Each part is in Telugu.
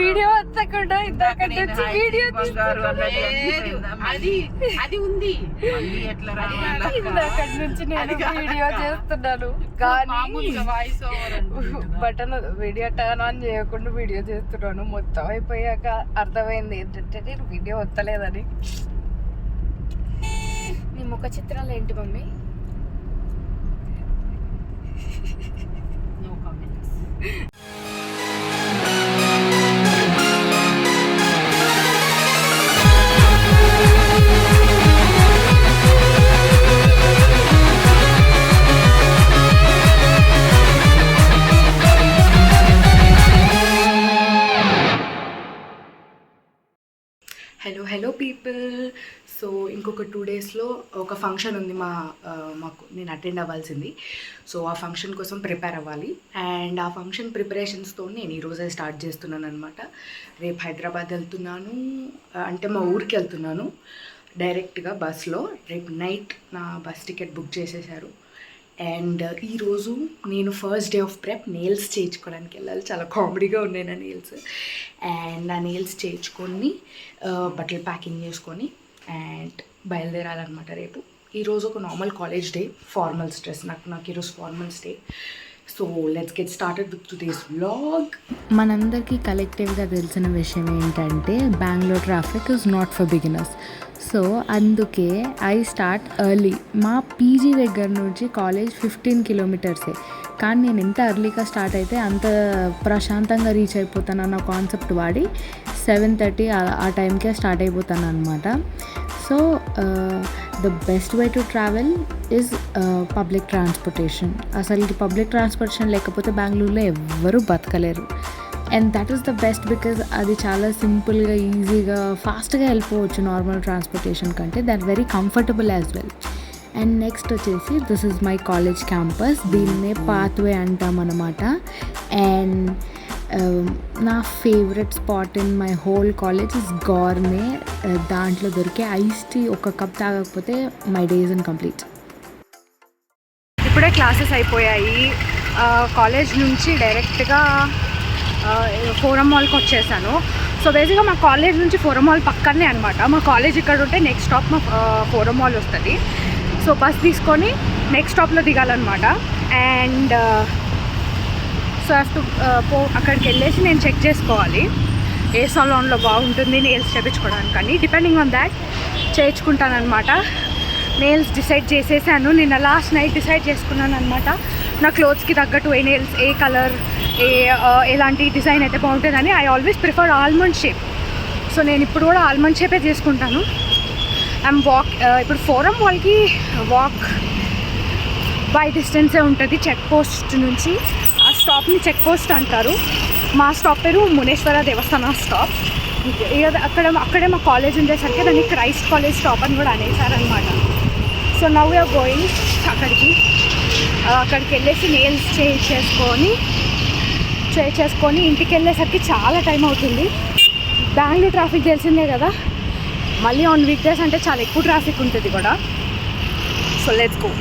వీడియో వచ్చకుండా ఇందాక నుంచి వీడియో అది ఉంది ఇందాక నుంచి నేను వీడియో చేస్తున్నాను కానీ బటన్ వీడియో టర్న్ ఆన్ చేయకుండా వీడియో చేస్తున్నాను. మొత్తం అయిపోయాక అర్థమైంది ఏంటంటే నేను వీడియో వస్తలేదని. నీ ముఖ చిత్రాలు ఏంటి mummy? No comments. Hello people. So ఇంకొక 2 డేస్లో ఒక ఫంక్షన్ ఉంది మాకు నేను అటెండ్ అవ్వాల్సింది. సో ఆ ఫంక్షన్ కోసం ప్రిపేర్ అవ్వాలి. అండ్ ఆ ఫంక్షన్ ప్రిపరేషన్స్తో నేను ఈరోజే స్టార్ట్ చేస్తున్నాను అనమాట. రేపు హైదరాబాద్ వెళ్తున్నాను, అంటే మా ఊరికి వెళ్తున్నాను డైరెక్ట్గా బస్లో. రేపు నైట్ నా బస్ టికెట్ బుక్ చేసేసారు. అండ్ ఈరోజు నేను first day of prep nails చేయించుకోవడానికి వెళ్ళాలి. చాలా కామెడీగా ఉన్నాయి నా నెయిల్స్. అండ్ నా నెయిల్స్ చేయించుకొని బట్టలు ప్యాకింగ్ చేసుకొని అండ్ బయలుదేరాలన్నమాట రేపు. ఈరోజు ఒక normal college day, formals dress. నాకు ఈరోజు formals day. So let's get started with today's vlog. మనందరికీ కలెక్టివ్గా తెలిసిన విషయం ఏంటంటే Bengaluru traffic is not for beginners. So అందుకే ఐ స్టార్ట్ ఎర్లీ. మా పీజీ దగ్గర నుంచి కాలేజ్ 15 కిలోమీటర్సే, కానీ నేను ఎంత ఎర్లీగా స్టార్ట్ అయితే అంత ప్రశాంతంగా రీచ్ అయిపోతాను అన్న కాన్సెప్ట్ వాడి 7:30 ఆ టైంకే స్టార్ట్ అయిపోతాను అనమాట. So the best way to travel is public transportation. అసలు పబ్లిక్ ట్రాన్స్పోర్టేషన్ లేకపోతే బెంగళూరులో ఎవ్వరూ బతకలేరు. And that is the best because అది చాలా సింపుల్గా, ఈజీగా, ఫాస్ట్గా వెళ్ళిపోవచ్చు నార్మల్ ట్రాన్స్పోర్టేషన్ కంటే. That very comfortable as well. And next వచ్చేసి this is my college campus. దీన్నే పాత్వే అంటాం అన్నమాట. అండ్ నా favourite spot in my whole college is gourmet. దాంట్లో దొరికే ఐస్ టీ ఒక కప్ తాగకపోతే మై డే ఇస్ ఇన్కంప్లీట్. ఇప్పుడే క్లాసెస్ అయిపోయాయి. కాలేజ్ నుంచి డైరెక్ట్గా ఫోరం మాల్కి వచ్చేసాను. సో బేసిక్గా మా కాలేజ్ నుంచి ఫోరం మాల్ పక్కనే అనమాట. మా కాలేజ్ ఇక్కడ ఉంటే నెక్స్ట్ స్టాప్ మా ఫోరం మాల్ వస్తుంది. సో బస్ తీసుకొని నెక్స్ట్ స్టాప్లో దిగాలన్నమాట. అండ్ సో హ్యావ్ టు అక్కడికి వెళ్ళేసి నేను చెక్ చేసుకోవాలి ఏ సలూన్లో బాగుంటుంది నెయిల్స్ చేయించుకోవడానికి. కానీ డిపెండింగ్ ఆన్ దాట్ చేయించుకుంటానమాట. నెయిల్స్ డిసైడ్ చేసేసాను. నిన్న లాస్ట్ నైట్ డిసైడ్ చేసుకున్నాను అనమాట. నా క్లోత్స్కి తగ్గట్టు ఏ నెయిల్స్, ఏ కలర్, ఎలాంటి డిజైన్ అయితే బాగుంటుందని. I always prefer almond shape. So నేను ఇప్పుడు కూడా ఆల్మండ్ షేపే చేసుకుంటాను. ఐఎమ్ ఇప్పుడు ఫోరం మాల్కి వాక్ బై డిస్టెన్సే ఉంటుంది చెక్ పోస్ట్ నుంచి. ఆ స్టాప్ని చెక్ పోస్ట్ అంటారు. మా స్టాప్ పేరు మునేశ్వర దేవస్థాన స్టాప్. అక్కడే మా కాలేజ్ ఉండేసరికి దాన్ని క్రైస్ట్ కాలేజ్ స్టాప్ అని కూడా అనేసారనమాట. సో నౌ వీఆర్ గోయింగ్ అక్కడికి వెళ్ళేసి నెయిల్స్ చేసుకొని ఇంటికి వెళ్ళేసరికి చాలా టైం అవుతుంది. బెంగళూరు ట్రాఫిక్ తెలిసిందే కదా, మళ్ళీ ఆన్ వీక్ డేస్ అంటే చాలా ఎక్కువ ట్రాఫిక్ ఉంటుంది కూడా. So let's go.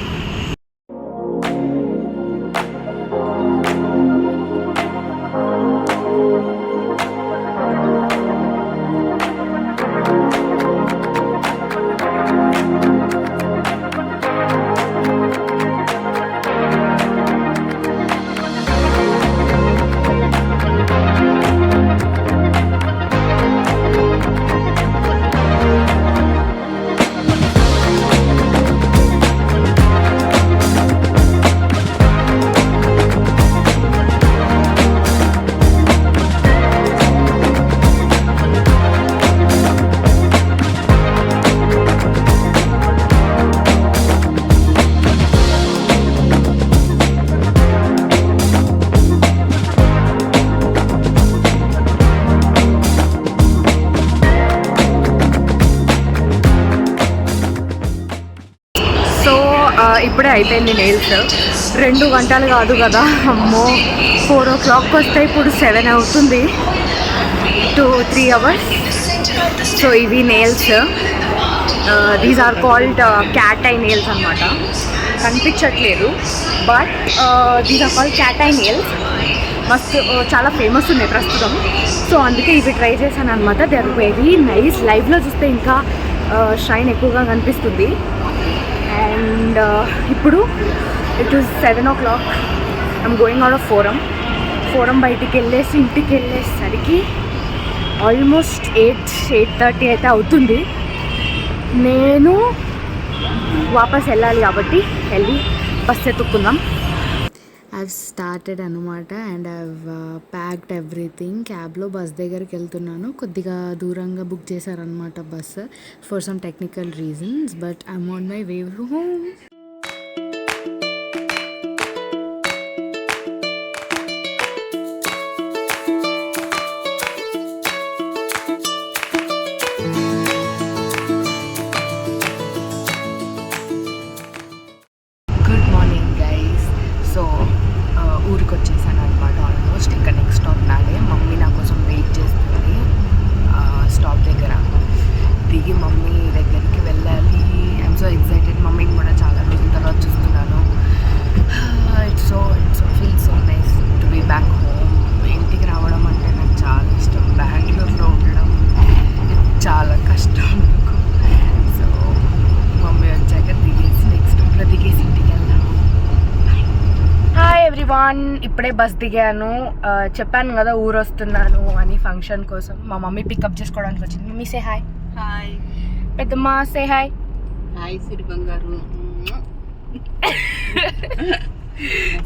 ఇప్పుడే అయిపోయింది నెయిల్స్. 2 గంటలు కాదు కదా, అమ్మో 4 o'clock వస్తే ఇప్పుడు 7 అవుతుంది. 2-3 hours. సో ఇవి nails. These are called cat eye nails అనమాట. కనిపించట్లేదు but these are called cat eye nails. మస్తు చాలా ఫేమస్ ఉన్నాయి ప్రస్తుతం. సో అందుకే ఇవి ట్రై చేశాను అనమాట. They are very nice. లైవ్లో చూస్తే ఇంకా షైన్ ఎక్కువగా కనిపిస్తుంది. అండ్ ఇప్పుడు it is 7 o'clock. I'm going out of Forum బయటికి వెళ్ళేసి ఇంటికి వెళ్ళేసరికి ఆల్మోస్ట్ 8-8:30 అయితే అవుతుంది. నేను వాపస్ వెళ్ళాలి కాబట్టి వెళ్ళి బస్ ఎత్తుక్కుందాం. I've started అనమాట అండ్ I've ప్యాక్డ్ ఎవ్రీథింగ్. క్యాబ్లో బస్ దగ్గరికి వెళ్తున్నాను. కొద్దిగా దూరంగా బుక్ చేశారనమాట bus for some technical reasons, but I'm on my way home. ఊరికి వచ్చేసాను అనమాట. ఆల్మోస్ట్ ఇంకా నెక్స్ట్ స్టాప్ నాదే. మమ్మీ నా కోసం వెయిట్ చేస్తుంది స్టాప్ దగ్గర. దిగి మమ్మీ దగ్గరికి వెళ్ళాలి. I'm so excited. మమ్మీని కూడా చాలా రోజుల తర్వాత చూస్తున్నాను. It's feel so nice to be back home. ఇంటికి రావడం అంటే నాకు చాలా ఇష్టం. బెంగళూరులో ఉండడం చాలా కష్టం నాకు. సో మమ్మీ వచ్చాక దిగేసి నెక్స్ట్ స్టాప్లో దిగేసి ఇంటికి వెళ్దాము. హాయ్ ఎవ్రీవాన్, ఇప్పుడే బస్ దిగాను. చెప్పాను కదా ఊరు వస్తున్నాను అని ఫంక్షన్ కోసం. మా మమ్మీ పికప్ చేసుకోవడానికి వచ్చింది. Mummy say hi. హాయ్. పెద్దమ్మ సే హాయ్. హాయ్ సిరి బంగారు.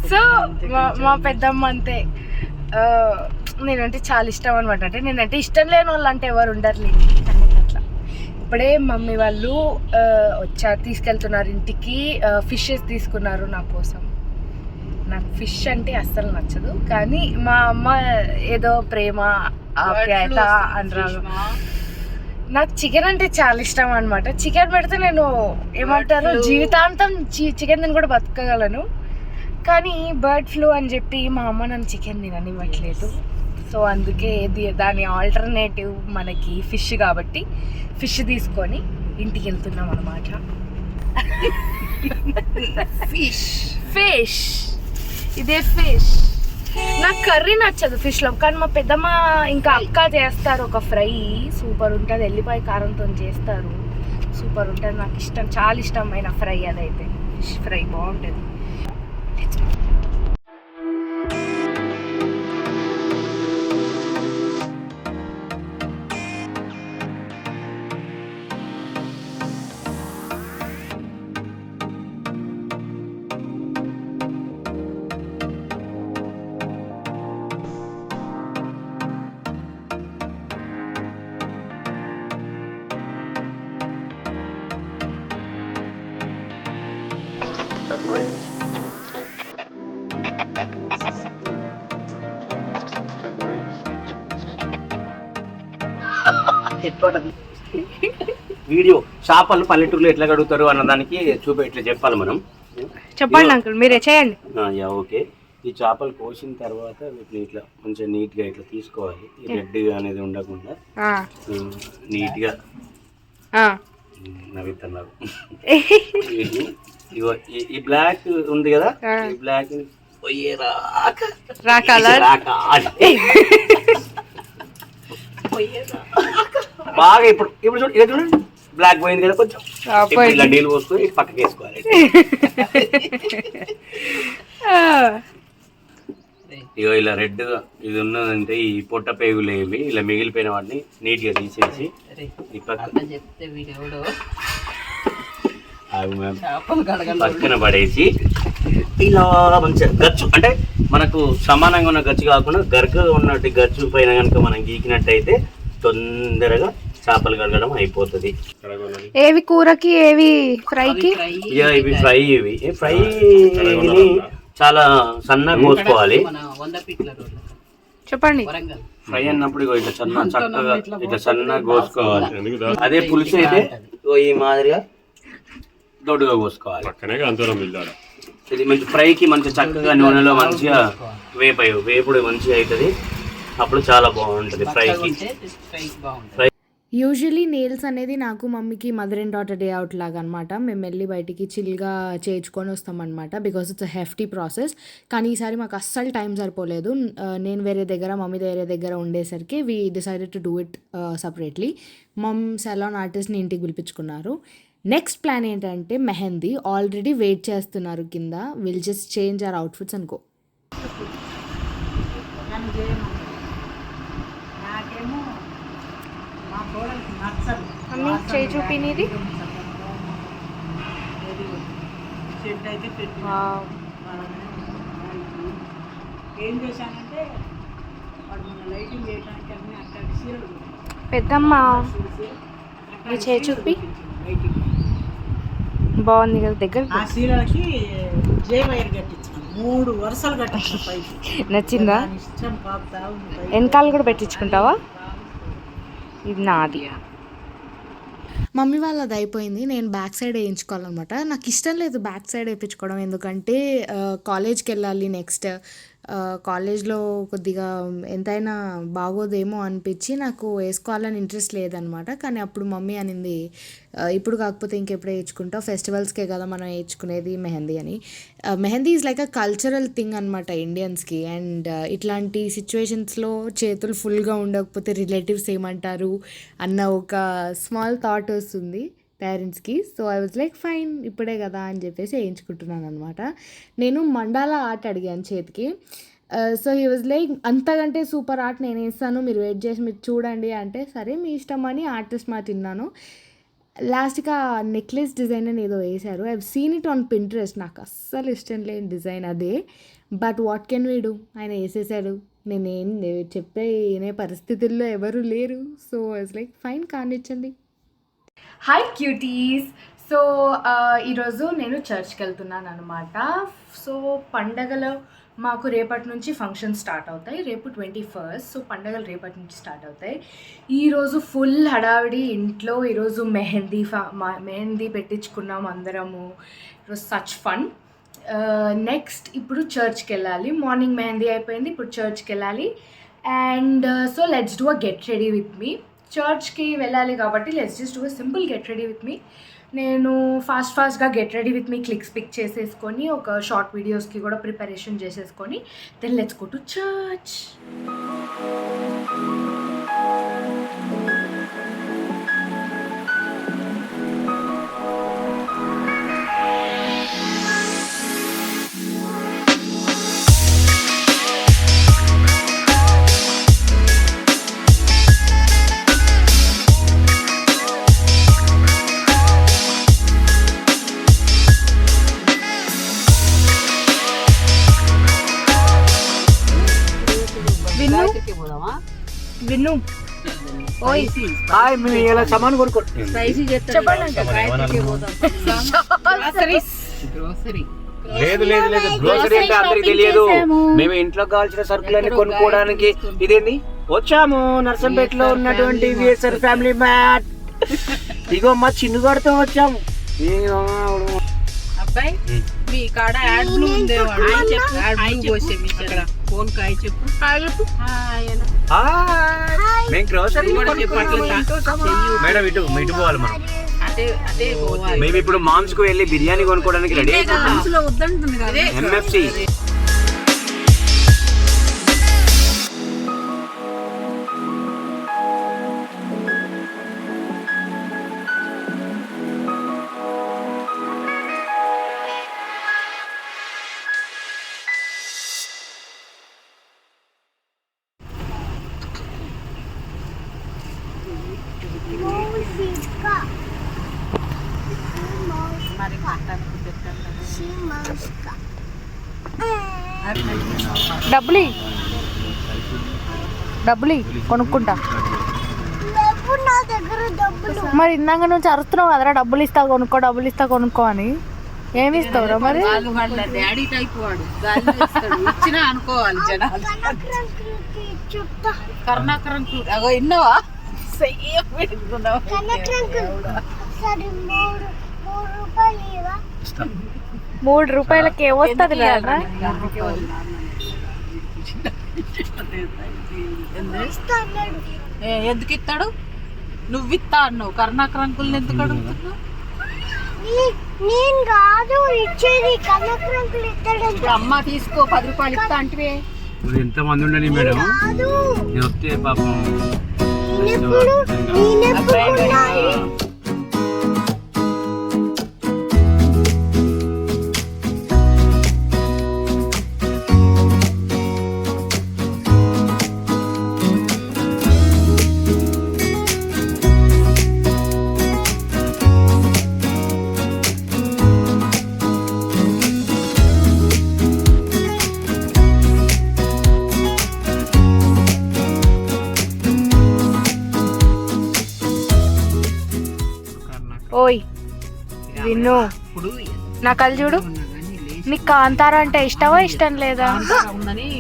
సో మా పెద్దమ్మ అంతే. నేనంటే చాలా ఇష్టం అనమాట. అంటే నేనంటే ఇష్టం లేని వాళ్ళు అంటే ఎవరు ఉండర్లే అట్లా. ఇప్పుడే మమ్మీ వాళ్ళు తీసుకెళ్తున్నారు ఇంటికి. ఫిషెస్ తీసుకున్నారు నా కోసం. నాకు ఫిష్ అంటే అస్సలు నచ్చదు, కానీ మా అమ్మ ఏదో ప్రేమ ఆప్యాయత అనరాలు. నాకు చికెన్ అంటే చాలా ఇష్టం అనమాట. చికెన్ పెడితే నేను ఏమంటారు జీవితాంతం చికెన్ తిని కూడా బతకగలను. కానీ బర్డ్ ఫ్లూ అని చెప్పి మా అమ్మ నన్ను చికెన్ తిననివ్వట్లేదు. సో అందుకే దాని ఆల్టర్నేటివ్ మనకి ఫిష్ కాబట్టి ఫిష్ తీసుకొని ఇంటికి వెళ్తున్నాం అనమాట. ఫిష్ ఇదే ఫిష్. నాకు కర్రీ నచ్చదు ఫిష్లో, కానీ మా పెద్దమ్మ ఇంకా అక్క చేస్తారు ఒక ఫ్రై. సూపర్ ఉంటుంది. ఎల్లిపాయ కారంతో చేస్తారు. సూపర్ ఉంటుంది. నాకు ఇష్టం, చాలా ఇష్టమైన ఫ్రై అదైతే. ఫిష్ ఫ్రై బాగుంటుంది. వీడియో చేపలు పల్లెటూరులో ఎట్లా కడుగుతారు అన్నదానికి ఇట్లా చెప్పాలి మనం. చెప్పండి అంకుల్, మీరే చేయండి. ఓకే. ఈ చేపలు కోసిన తర్వాత వీటిని ఇట్లా మంచిగా నీట్గా ఇట్లా తీసుకోవాలి. ఈ రెడ్ అనేది ఉండకుండా నీట్గా నవ్వుతున్నారు. ఈ బ్లాక్ ఉంది కదా, ఈ బ్లాక్ బాగా ఇప్పుడు చూడండి బ్లాక్ పోయింది కదా, కొంచెం ఇలా నీళ్ళు పోసుకొని ఇటు పక్కకి వేసుకోవాలి. ఇగో ఇలా రెడ్గా ఇది ఉన్నదంటే ఈ పొట్ట పేగులు ఏవి ఇలా మిగిలిపోయిన వాటిని నీట్గా తీసేసి ఈ పక్కన పడేసి ఇలా మంచిగా గచ్చు, అంటే మనకు సమానంగా ఉన్న గచ్చు కాకుండా గర్గగా ఉన్నట్టు గచ్చు పైన కనుక మనం గీకినట్టయితే తొందరగా చేపలు కడగడం అయిపోతుంది. ఏవి కూరకి, ఏవి ఫ్రైకి? ఇవి ఫ్రై. ఇవి ఫ్రై చాలా సన్నగా కోసుకోవాలి. చెప్పండి. ఫ్రై అన్నప్పుడు ఇట్లా చక్కగా ఇట్లా సన్నగా కోసుకోవాలి. అదే పులుసు అయితే ఈ మాదిరిగా దొడ్డుగా కోసుకోవాలి. ఇది మంచి ఫ్రైకి మంచి చక్కగా నూనెలో మంచిగా వేపుడు మంచిగా అవుతుంది. అప్పుడు చాలా బాగుంటుంది ఫ్రైకి. యూజువలీ నెయిల్స్ అనేది నాకు మమ్మీకి mother and daughter day out లాగా అనమాట. మేము వెళ్ళి బయటికి చిల్గా చేయించుకొని వస్తామన్నమాట. Because it's a hefty process. కానీ ఈసారి మాకు అస్సలు టైం సరిపోలేదు. నేను వేరే దగ్గర, మమ్మీ వేరే దగ్గర ఉండేసరికి we decided to do it separately. Mom salon ఆర్టిస్ట్ని ఇంటికి పిలిపించుకున్నారు. నెక్స్ట్ ప్లాన్ ఏంటంటే మెహందీ. ఆల్రెడీ వెయిట్ చేస్తున్నారు కింద. Will just change our outfits అనుకో. నాకేమో మా కోడలికి నచ్చదు. మమ్మీ చేయి చూపినిది. షెడ్ అయితే పెట్టి ఏం చేశానంటే వాడు మన లైటింగ్ చేయడానికి అన్నీ అక్కడ చీరలు పెద్దమ్మ ఈ చేయి చూపి. లైటింగ్ బాగుంది కదా దగ్గర. ఆ చీరలకి జే వైర్ కట్టించాను. 3 వరుసలు కట్టించాను పైకి. నచ్చిందా? దాని ఇష్టం పాపుతా ఉంది. వెనకాల కూడా పెట్టించుకుంటావా? ఇది నాది. మమ్మీ వాళ్ళది అయిపోయింది. నేను బ్యాక్ సైడ్ వేయించుకోవాలన్నమాట. నాకు ఇష్టం లేదు బ్యాక్ సైడ్ వేయించుకోవడం. ఎందుకంటే కాలేజ్కి వెళ్ళాలి నెక్స్ట్. కాలేజ్లో కొద్దిగా ఎంతైనా బాగోదేమో అనిపించి నాకు వేసుకోవాలని ఇంట్రెస్ట్ లేదనమాట. కానీ అప్పుడు మమ్మీ అనింది, ఇప్పుడు కాకపోతే ఇంకెప్పుడు వేయించుకుంటావు, ఫెస్టివల్స్కే కదా మనం వేయించుకునేది మెహందీ అని. Mehndi is like a cultural thing అనమాట ఇండియన్స్కి. అండ్ ఇట్లాంటి సిచ్యువేషన్స్లో చేతులు ఫుల్గా ఉండకపోతే రిలేటివ్స్ ఏమంటారు అన్న ఒక స్మాల్ థాట్ వస్తుంది పేరెంట్స్కి. So I was like fine, ఇప్పుడే కదా అని చెప్పేసి వేయించుకుంటున్నాను అనమాట. నేను మండాలా ఆర్ట్ అడిగాను చేతికి. సో హీ వాజ్ లైక్, అంతకంటే సూపర్ ఆర్ట్ నేను వేస్తాను, మీరు వెయిట్ చేసి మీరు చూడండి అంటే, సరే మీ ఇష్టం అని ఆర్టిస్ట్ మాట తిన్నాను. లాస్ట్గా నెక్లెస్ డిజైన్ అని ఏదో వేశారు. I seen it on Pinterest. నాకు అస్సలు ఇష్టం లేని డిజైన్ అదే. But what can we do, ఆయన వేసేసాడు. నేనేం చెప్పే వినే పరిస్థితుల్లో ఎవరు లేరు. So I was like fine, కానిచ్చండి. Hi cuties. సో ఈరోజు నేను చర్చ్కి వెళ్తున్నాను అనమాట. సో పండగలో మాకు రేపటి నుంచి ఫంక్షన్ స్టార్ట్ అవుతాయి. రేపు 21st. సో పండగలు రేపటి నుంచి స్టార్ట్ అవుతాయి. ఈరోజు ఫుల్ హడావిడి ఇంట్లో. ఈరోజు మెహందీ పెట్టించుకున్నాం అందరము. It was such fun. Next ఇప్పుడు చర్చ్కి వెళ్ళాలి. మార్నింగ్ మెహందీ అయిపోయింది, ఇప్పుడు చర్చ్కి వెళ్ళాలి. And so let's do a get ready with me. చర్చ్కి వెళ్ళాలి కాబట్టి let's just do a simple get ready with me. నేను ఫాస్ట్గా get ready with me clicks pick చేసేసుకొని ఒక షార్ట్ వీడియోస్కి కూడా ప్రిపరేషన్ చేసేసుకొని then let's go to church. Vinnu ఓయ్ హాయ్, మేము ఇలా సామాన్ కొనుక్కోండి. Spicy grocery. లేదు లేదు లేదు, గ్రోసరీ అంటే అందరికి తెలియదు. మేము ఇంట్లో కావాల్సిన సరుకులన్నీ కొనుక్కోవడానికి ఇదేంది వచ్చాము. నర్సంపేటలో ఉన్నటువంటి విఎస్ఆర్ ఫ్యామిలీ మ్యాట్. ఇగో మా చిన్నుగాడితో వచ్చాము. అబ్బాయి మీ కాడ యాడ్ బ్లూ ఉండేవాడు. యాడ్ బ్లూ పోసే మీ అక్కడ ఫోన్ కాయ చెప్పు. మేము గ్రోసరీ మేడం ఇటు పోవాలి మనం. అదే పోవాలి. మేము ఇప్పుడు మామ్స్ కు వెళ్ళి బిర్యానీ కొనుక్కోవడానికి రెడీ వద్దంటుంది కదా ఎంఎఫ్సి. మరి మాట్లాడుకు డబ్బులు కొనుక్కుంటా. మరి ఇందాక నుంచి అరుస్తున్నావు కదరా, డబ్బులు ఇస్తా కొనుక్కో అని. ఏమి ఇస్తావురా మరి? డాడీ టైప్ వాడు ఇచ్చినా అనుకోవాలి జనాలు. కర్ణాకరం అగో ఇన్నవా పెట్టుకున్నావు. 3 రూపాయలకి ఏమొస్తుంది కదా. ఎందుకు ఇస్తాడు? నువ్వు ఇస్తా అన్నావు కరుణాకర్ అంకుల్ని ఎందుకు అడుగుతున్నావు? నేను కాదు ఇచ్చేది, కనకర్ అంకుల్ ఇస్తాడు. ఇప్పుడు అమ్మ తీసుకో 10 రూపాయలు ఇస్తా అంటే ఎంత మంది ఉండని మేడం, కాదు నేను వస్తే పాపం నేనెప్పుడు ఉన్నాయి. ఓయ్ విన్ను, నా కళ్ళు చూడు. నీకు కాంతార అంటే ఇష్టమా ఇష్టం లేదా?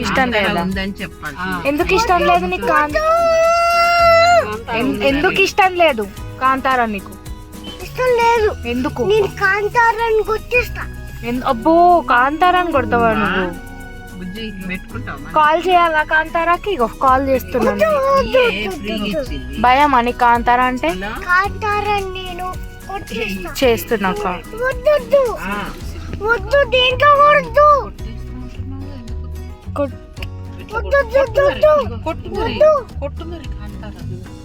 ఇష్టం లేదా? ఎందుకు ఇష్టం లేదు నీకు ఎందుకు ఇష్టం లేదు కాంతార? నీకు ఇష్టం లేదు. ఎందుకు? నేను కాంతారాన్ని గుర్తిస్తా. అబ్బో కాంతారాన్ని కొడతావా నువ్వు? కాల్ చేయాలా కాంతారాకి? ఇగో కాల్ చేస్తున్నాను. భయం అని కాంతారా అంటే? కాంతారాన్ని నేను చేస్తున్నాక వద్దు వద్దు, దేంట్లో కొడద్దు.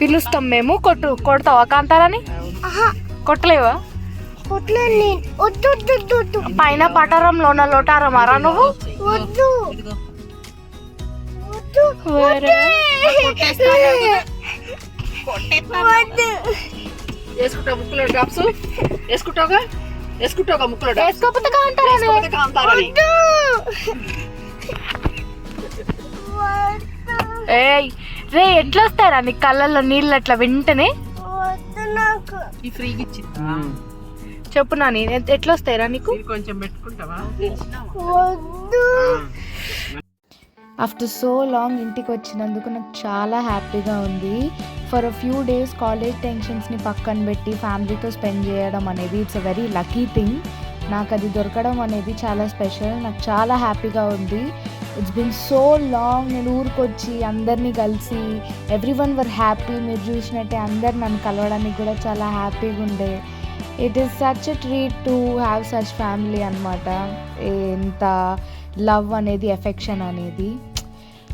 పిలుస్తాం మేము. కొడతావా కాంతారాని? కొట్టలేవా? కొట్టలేను నేను. వద్దు. పైన పటారం లోన లోటారం అరా నువ్వు? వద్దు. వేసుకుంటావు ముక్కులో డ్రాప్స్? వేసుకుంటావుగా ముక్కులో డ్రాప్స్? వేసుకోకపోతే కాంతారాని. ఏయ్ రే, ఎట్లా వస్తారా నీ కళ్ళల్లో నీళ్ళు అట్లా వెంటనే? వద్దు నాకు. ఈ ఫ్రీగా ఇచ్చిందా? చెప్పు నాని, ఎట్లా వస్తాయిరా నీకు? కొంచెం పెట్టుకుంటావా? వద్దు. ఆఫ్టర్ సో లాంగ్ ఇంటికి వచ్చినందుకు నాకు చాలా హ్యాపీగా ఉంది. For a few days college టెన్షన్స్ని పక్కన పెట్టి ఫ్యామిలీతో స్పెండ్ చేయడం అనేది it's a very lucky thing. నాకు అది దొరకడం అనేది చాలా స్పెషల్. నాకు చాలా హ్యాపీగా ఉంది. It's been so long. నేను ఊరికి వచ్చి అందరినీ కలిసి ఎవ్రీవన్ వర్ హ్యాపీ. మీరు చూసినట్టే అందరు నన్ను కలవడానికి కూడా చాలా హ్యాపీగా ఉండే. It is such a treat to have such family అనమాట. ఎంత లవ్ అనేది, ఎఫెక్షన్ అనేది.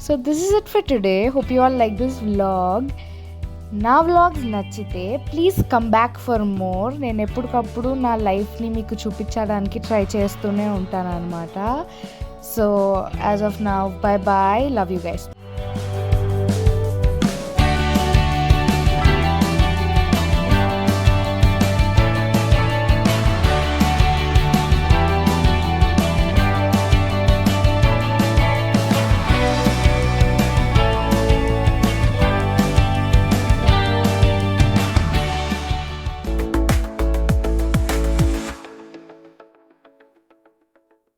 So this is it for today. Hope you all like this vlog. నా వ్లాగ్స్ నచ్చితే please come back for more. నేను ఎప్పటికప్పుడు నా లైఫ్ని మీకు చూపించడానికి ట్రై చేస్తూనే ఉంటాను అనమాట. So as of now, bye bye, love you guys.